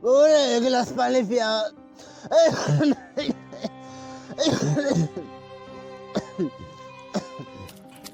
एक गिलास पानी पिया।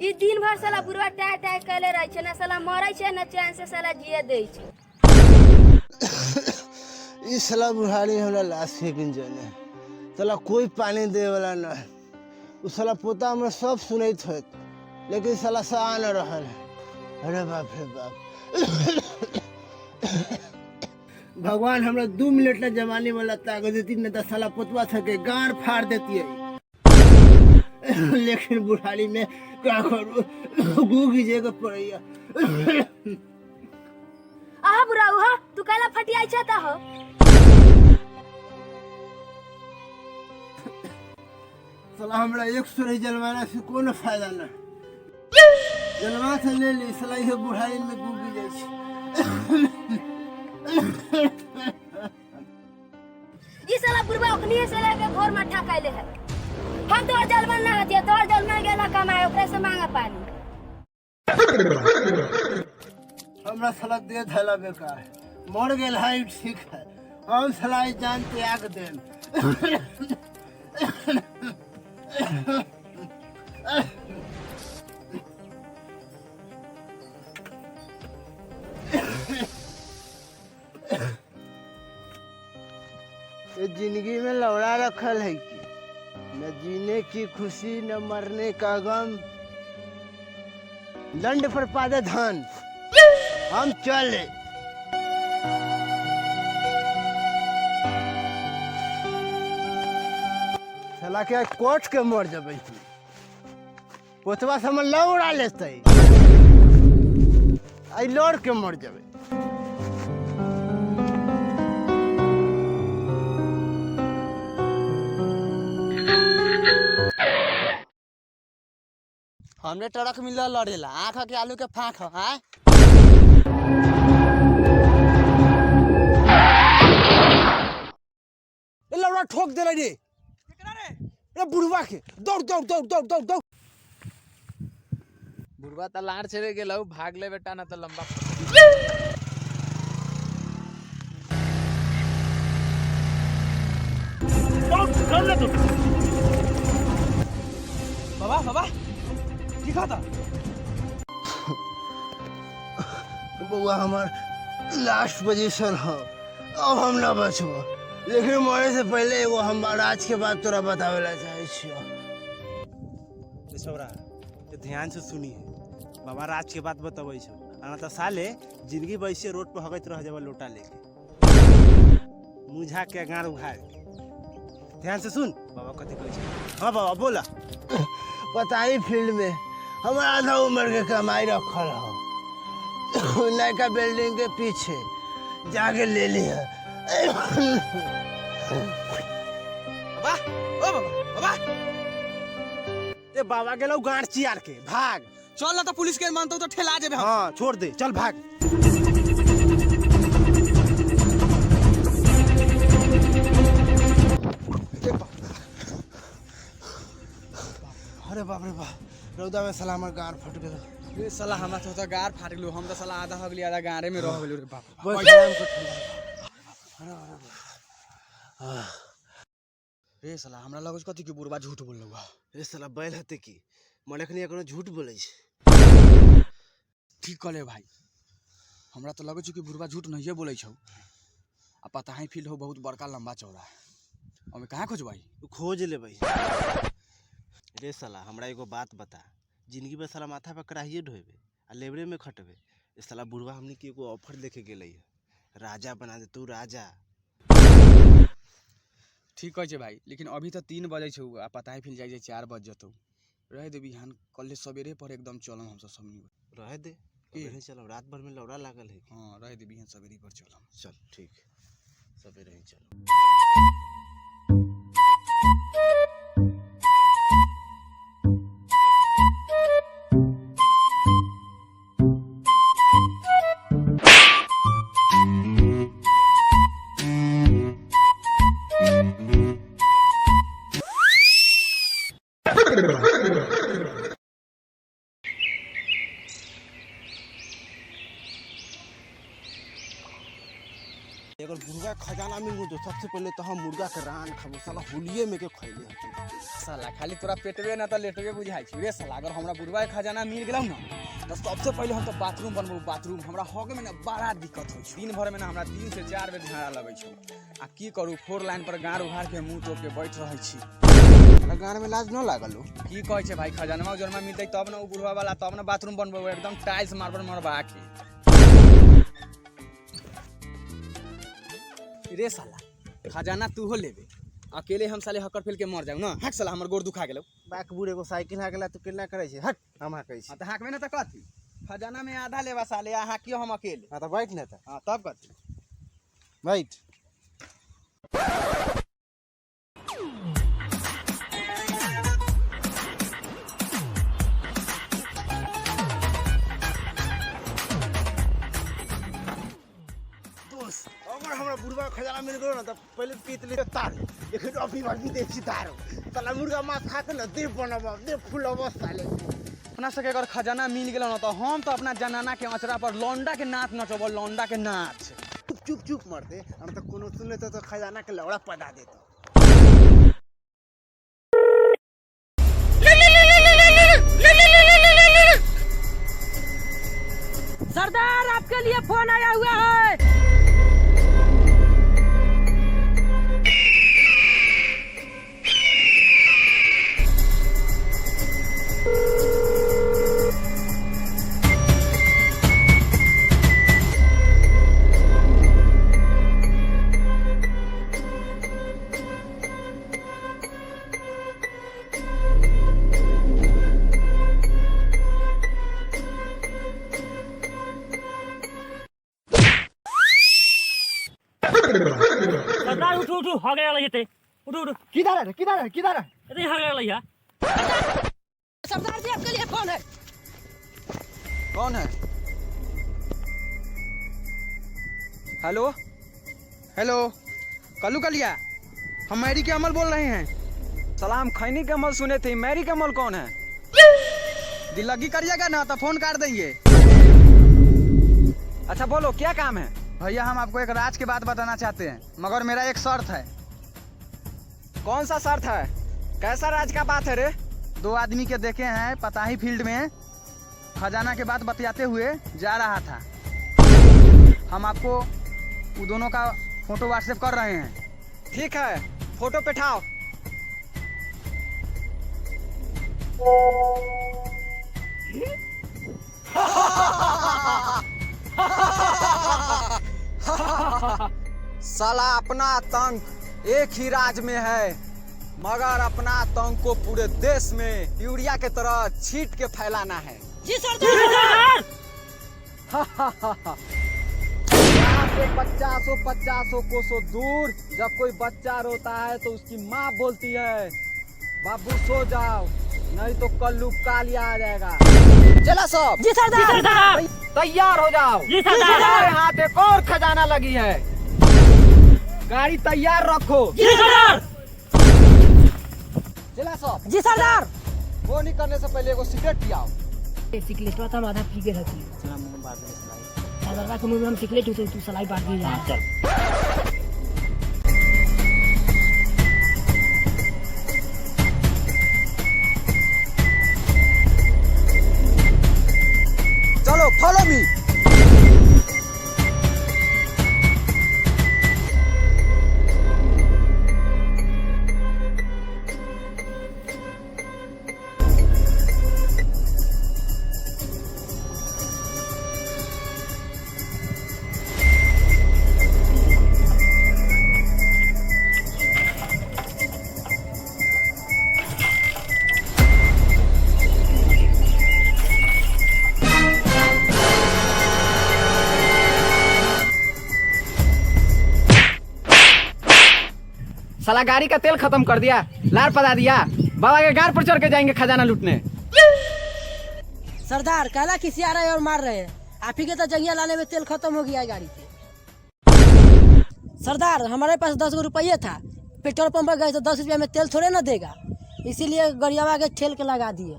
ई दिन भर साला बुढ़वा टाय टाय कैले रहे छे ना, साला मरै छे ना चैन से साला जिए दे छे। इस साला बुढ़ारी हमरा लाश के गिंजने साला कोई पानी दे वाला ना। उस साला पोता हमरा सब सुनैत होत, लेकिन साला सा न रहल। अरे बाप रे बाप। भगवान हमरा 2 मिनट ला जवानी वाला ताकत देती न तो साला पोतवा सके गार फाड़ देती है। लेकिन बुढ़ारी में क्या करूं, गूगी जगह पड़ैया। आहा बुढ़ाऊ हा, तू काला फटियाई चाहता हो? साला हमरा 100 रही जलवाना से कोनो फायदा ना। जलवा से ले ली साला ये बुढ़ारी में गूगी जाय छै। ई साला बुढ़वा ओखनी से लेके घोर मठा कैले है। हम तो जलवन ना हतिया, तोर जलवन गेला कमाए, ओकरे से मांगा पानी। हमरा साला दे धला बेकार मर गेल है, ठीक है। हम साला जान त्याग देन। जिंदगी में लौड़ा रखल है कि न जीने की खुशी न मरने का गम। दंड पर पादे धन हम चले। साला के कोट के मर जबै तू, पोतवा से हम लौड़ा लेते आई लौड़ के मर जबै। हमने ट्रक मिला लड़ेला आँख के आलू के फाँक है। लौड़ा ठोक देला रे बुढ़वा के। दौड़ दौड़ दौड़ दौड़ दौड़ दौड़। बुढ़वा त लाड़ छेड़े गेल भाग ले बेटा ना तो लंबा। बाबा बाबा दिखा था बउआ हमार लास्ट पोजीशन हो, अब हम ना बचबो। लेकिन मरे से पहले एगो हम राज के बात तोरा बतावे ला चाहे छियो। छोरा ध्यान से सुनिए, बाबा राज के बात बताबै छौ, आना त साले जिंदगी वैसे रोड पर हगैत रह जाबा लोटा लेके मुझा के गाड़ उघाड़ के। ध्यान से सुन बाबा कथी कहै छै। हां बाबा बोला। पता ही फील्ड में हमारा आधा उम्र के कमाई रखल हो, नयका बिल्डिंग के पीछे जाके ले लिया। बाबा ओ बाबा बाबा ए बाबा गेलौ गाड़ चियार के भाग। चल ना तो पुलिस के मानतो तो ठेला जेबे हम। हां छोड़ दे, चल भाग। अरे बाप रे बाप, रौदा में साला हमर गार फट गेल। रे साला हमरा तो गार फाट गेलो, हम तो साला आधा हो गेली, आधा गारे में रह गेलो रे बाप। रे साला हमरा लगो कथि के बुढ़वा झूठ बोललो बा। रे साला बैल हते की मने खनी कोनो झूठ बोलै छै। ठीक कहले भाई, हमरा तो लगो कि बुढ़वा झूठ नहीं बोलै छौ। आ पता है फील्ड हो बहुत बड़का लंबा चौड़ा, हमें कहाँ खोजबाई? खोज ले भाई। रे साला हमरा एगो बात बता, जिंदगी में साला माथा पर कराहिए ढोबे आ लेबरे में खटबे। इस साला बुढ़वा हमनी के एगो ऑफर लेके गेलै है, राजा बना दे तू राजा। ठीक कहै छै भाई, लेकिन अभी तो 3 बजे छौ आ पता है फिर जाई 4 बज जतौ। रह दे बिहान कल सवेरे पर एकदम चलम हम सब सबनी। रह दे सवेरे चलो, रात भर में लौड़ा लागल है। हां रह दे बिहान सवेरे पर चलम। चल ठीक सवेरे ही चलो। बुढ़वा खजाना मिल गो तो सबसे पहले तो हम मुर्गा के रान खाबो साला होलिये में के खइले हती साला खाली तोरा पेटवे ना तो लेटवे बुझाई छी रे साला। अगर हमरा बुढ़वा के खजाना मिल गेलौ ना तो सबसे पहले हम तो बाथरूम बनबो। बाथरूम हमरा होगे में ना बड़ा दिक्कत होइ छै। दिन भर में ना हमरा 3 से 4 बेर झाड़ा लगै छै। आ की करू 4 लाइन पर गाड़ उघार के मुंह तोप के बैठ रहै छी। गान में लाज न लागल हो की कहै छै भाई खजानमा जोरमा मिलतै तब ना उ बुढ़वा वाला तब ना बाथरूम बनबो एकदम टाइल्स मार्बल मरबा के। रे साला खजाना तू हो लेबे अकेले हम साले हकर फेल के मर जाऊ ना। हट साला हमर गोड़ दुखा गेलौ। बाक बूढ़े को साइकिल हाकेला तू केना करे छै हट हम हाकै छी हां त हाकबे ना त कथी खजाना में आधा लेबा साले आ हाकियो हम अकेले। हां त बैठ ना त हां तब कथी बैठ अगर हमरा बुढ़वा खजाना मिल गयो ना तो पहले पीत ले तार एक अभी बार भी देखी तार साला मुर्गा मांस खा के ना दे बनबा दे फुलबा साले अपना सके अगर खजाना मिल गेल ना तो हम तो अपना जनाना के अचरा पर लौंडा के नाच नचबो। लौंडा के नाच चुप चुप मरते हम तो कोनो सुन लेते तो खजाना के लौड़ा पदा देता। सरदार आपके लिए फोन आया हुआ है। सरदार उठो उठो हो गया ये उठो उठो किधर है अरे हो गया भैया। सरदार जी आपके लिए फोन है। कौन है? हेलो हेलो कल्लू कलिया हम मैरी के अमल बोल रहे हैं। सलाम खैनी के अमल सुने थे। मैरी के अमल कौन है? दिल लगी करिएगा ना तो फोन काट देंगे। अच्छा बोलो क्या काम है? भैया हम आपको एक राज की बात बताना चाहते हैं मगर मेरा एक शर्त है। कौन सा शर्त है? कैसा राज का बात है रे? 2 आदमी के देखे हैं पताही फील्ड में खजाना के बात बतियाते हुए जा रहा था। हम आपको वो दोनों का फोटो व्हाट्सएप कर रहे हैं। ठीक है फोटो पेठाओ। साला अपना आतंक एक ही राज में है मगर अपना आतंक को पूरे देश में यूरिया के तरह छीट के फैलाना है। जी सरदार। यहाँ से 50 कोसों दूर जब कोई बच्चा रोता है तो उसकी माँ बोलती है बाबू सो जाओ नहीं तो कल्लू कालिया आ जाएगा। चला सब। जी सरदार। तैयार हो जाओ। जी सरदार। हमारे हाथ एक और खजाना लगी है। गाड़ी तैयार रखो। जी सरदार। चला सब। जी सरदार। वो नहीं करने से पहले एगो सिगरेट पियाओ। सिगरेट तो हम आधा पी के रहती सरदार के मुंह में हम सिगरेट होते तू सलाई बांट दी जा। चल चलो फॉलो मी। साला गाड़ी का तेल खत्म कर दिया, लार पदा दिया, बाबा के गाड़ पर चढ़ के जाएंगे खजाना लूटने। सरदार काला किसी आ रहे हैं और मार रहे हैं। आप ही के तो जंगिया लाने में तेल खत्म हो गया है गाड़ी के। सरदार हमारे पास 10 रुपये था, पेट्रोल पंप पर गए तो 10 रुपये में तेल थोड़े ना देगा, इसीलिए गरियावा के ठेल के लगा दिए।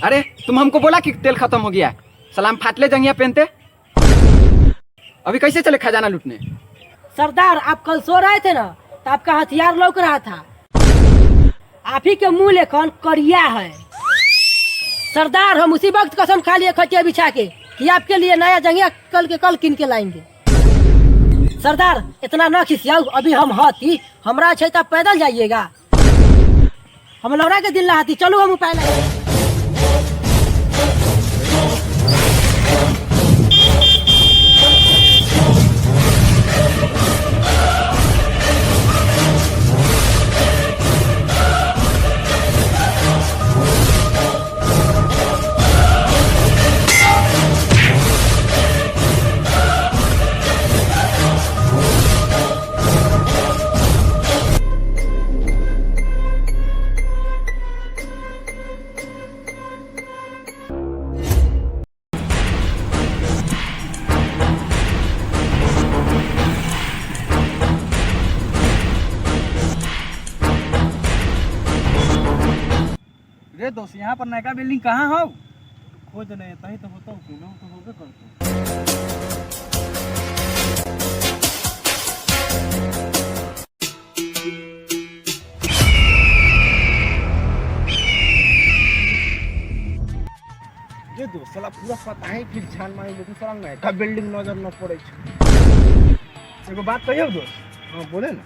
अरे तुम हमको बोला कि तेल खत्म हो गया, सलाम फाटले जंगिया पहनते। अभी कैसे चले खजाना लूटने? सरदार आप कल सो रहे थे ना, तो आपका हथियार लौक रहा था। आप ही के मुंह लेखन करिया है। सरदार हम उसी वक्त कसम खा लिए खटिया बिछा के कि आपके लिए नया जंगिया कल के कल किन के लाएंगे। सरदार इतना न खिसियाओ, अभी हम हाथी हमरा छै तब पैदल जाइएगा। हम लौरा के दिन लाती, चलो हम उपाय लगे। रे दोस्त, यहाँ पर नयका बिल्डिंग कहाँ हो? खोज नहीं तही तो होता हूँ ना, तो होबे करता। ये दोस्त साला पूरा पता है फिर छान मारी लेकिन साला नयका बिल्डिंग नजर न पड़े छै। एगो बात कहियो दोस्त। हाँ बोले ना।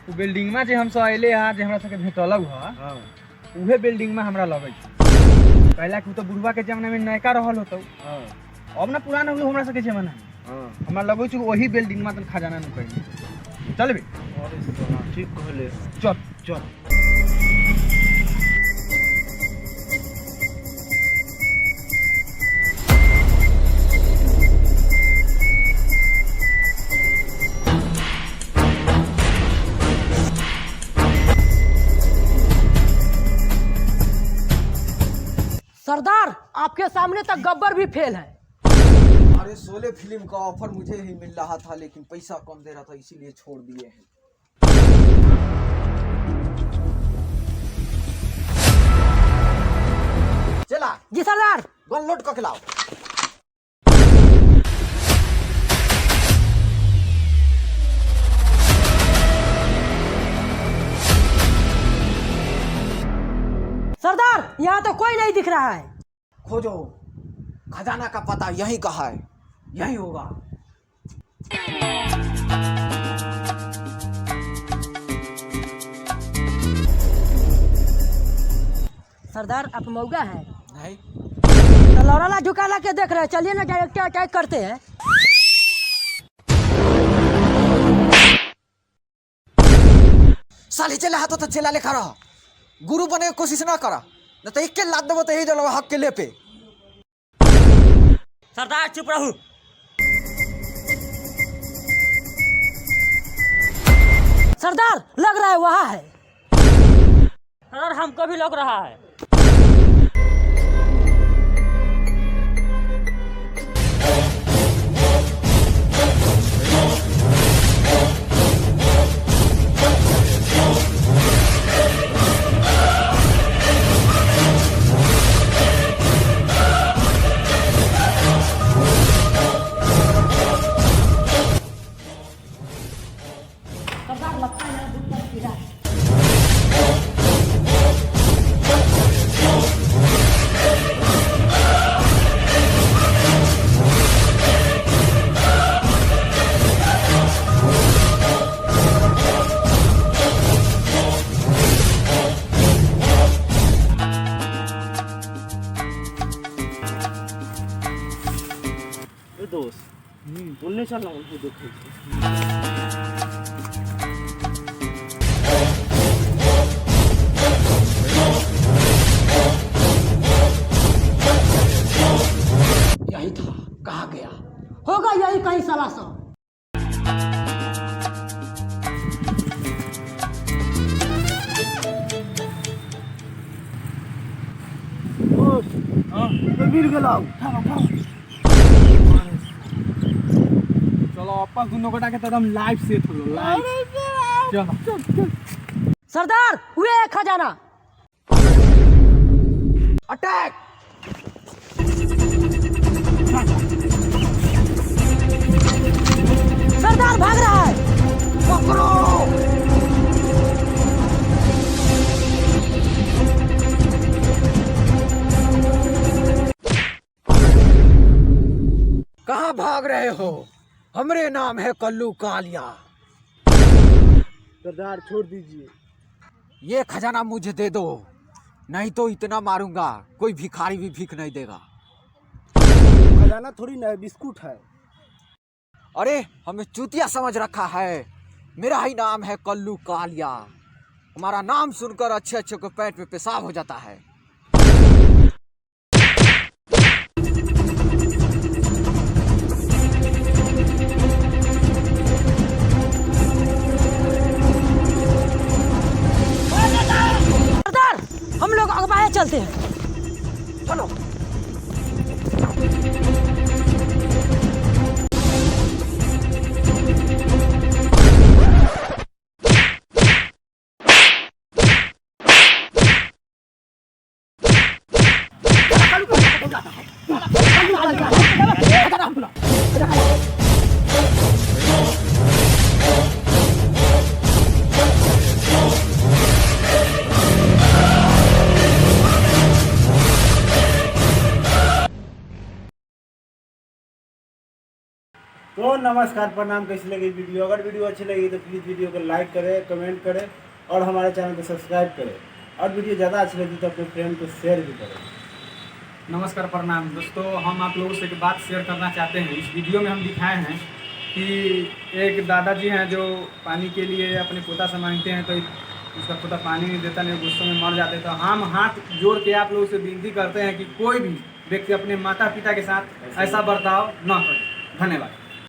वो बिल्डिंग में जे हम सब अइले यहाँ जे हमरा सबके भेटलौ ह, हाँ उहे बिल्डिंग में हमरा लगे छै। पहला कि तो बुढ़वा के जमाना में नयका रहल होतौ, हाँ अब ना पुराना हुए हमरा सबके जमाना में। हाँ। हमरा लगे छै वही बिल्डिंग में खजाना नु कहीं चलबे। अरे साला ठीक कहले। चल चल। सरदार आपके सामने तक गब्बर भी फेल है। अरे शोले फिल्म का ऑफर मुझे ही मिल रहा था, लेकिन पैसा कम दे रहा था इसीलिए छोड़ दिए हैं। चला जी सरदार। गन लोड करके लाओ। सरदार यहाँ तो कोई नहीं दिख रहा है। खोजो, खजाना का पता यहीं का है, यहीं होगा। सरदार आप मौगा है नहीं तो लौराला झुकाला के देख रहे हैं, चलिए ना डायरेक्ट अटैक करते हैं। साली चले हाथों तो चला लेखा रहा, गुरु बने की कोशिश ना करा, न तो एक के लाद देबो तो यही जलो हक के ले पे। सरदार चुप रहू। सरदार लग रहा है वहाँ है। सरदार हमको भी लग रहा है। सरदार लगता है यहाँ दूर तक गिरा है। ए दोस्त बोलने चल ना उनको देखे। यही था, कहा गया। होगा यही कहीं साला सा। गिर गेलाउ। चलो अपन दोनों गोटा के एकदम लाइव सेट हो लाइव। चलो सरदार हुए है खजाना। अटैक। सरदार भाग रहा है। कहाँ भाग रहे हो? हमरे नाम है कल्लू कालिया। सरदार छोड़ दीजिए। ये खजाना मुझे दे दो, नहीं तो इतना मारूंगा कोई भिखारी भी भीख नहीं देगा। खजाना थोड़ी ना है, बिस्कुट है। अरे हमें चूतिया समझ रखा है। मेरा ही नाम है कल्लू कालिया। हमारा नाम सुनकर अच्छे अच्छे को पेट में पेशाब हो जाता है। सरदार हम लोग अगवाए चलते हैं। चलो। तो नमस्कार, प्रणाम। कैसी लगी वीडियो? अगर वीडियो अच्छी लगी तो प्लीज़ वीडियो को लाइक करें, कमेंट करें और हमारे चैनल को सब्सक्राइब करें। और वीडियो ज़्यादा अच्छी लगी तो अपने फ्रेंड को शेयर भी करें। नमस्कार, प्रणाम दोस्तों। हम आप लोगों से एक बात शेयर करना चाहते हैं। इस वीडियो में हम दिखाए हैं कि एक दादाजी हैं जो पानी के लिए अपने पोता से मांगते हैं, तो उसका पोता पानी नहीं देता, नहीं गुस्से में मर जाते। तो हम हाथ जोड़ के आप लोगों से विनती करते हैं कि कोई भी व्यक्ति अपने माता पिता के साथ ऐसा बर्ताव न करे। धन्यवाद।